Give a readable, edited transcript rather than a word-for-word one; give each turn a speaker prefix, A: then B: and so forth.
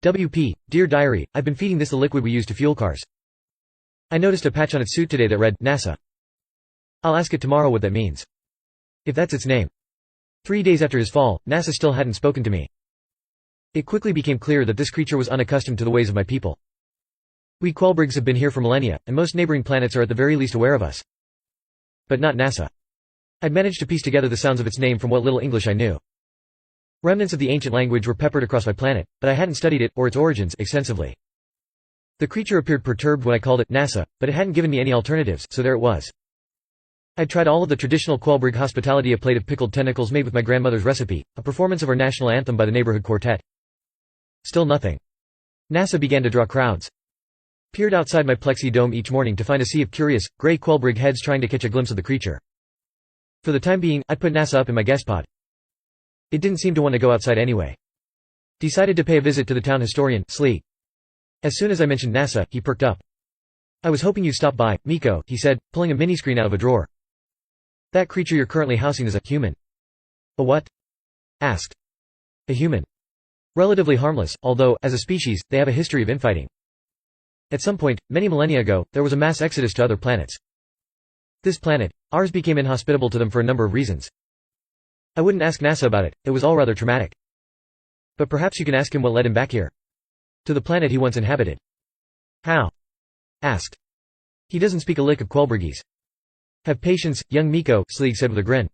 A: WP, Dear Diary, I've been feeding this the liquid we use to fuel cars. I noticed a patch on its suit today that read, NASA. I'll ask it tomorrow what that means. If that's its name. 3 days after his fall, NASA still hadn't spoken to me. It quickly became clear that this creature was unaccustomed to the ways of my people. We Quellbrigs have been here for millennia, and most neighboring planets are at the very least aware of us. But not NASA. I'd managed to piece together the sounds of its name from what little English I knew. Remnants of the ancient language were peppered across my planet, but I hadn't studied it, or its origins, extensively. The creature appeared perturbed when I called it NASA, but it hadn't given me any alternatives, so there it was. I'd tried all of the traditional Quellbrig hospitality, a plate of pickled tentacles made with my grandmother's recipe, a performance of our national anthem by the neighborhood quartet. Still nothing. NASA began to draw crowds. Peered outside my plexi dome each morning to find a sea of curious, grey Quellbrig heads trying to catch a glimpse of the creature. For the time being, I'd put NASA up in my guest pod. It didn't seem to want to go outside anyway. Decided to pay a visit to the town historian, Slee. As soon as I mentioned NASA, he perked up. I was hoping you'd stop by, Miko, he said, pulling a mini-screen out of a drawer. That creature you're currently housing is a human. A what? Asked. A human. Relatively harmless, although, as a species, they have a history of infighting. At some point, many millennia ago, there was a mass exodus to other planets. This planet, ours, became inhospitable to them for a number of reasons. I wouldn't ask NASA about it, it was all rather traumatic. But perhaps you can ask him what led him back here. To the planet he once inhabited. How? Asked. He doesn't speak a lick of Quellbrigese. Have patience, young Miko, Sleeg said with a grin.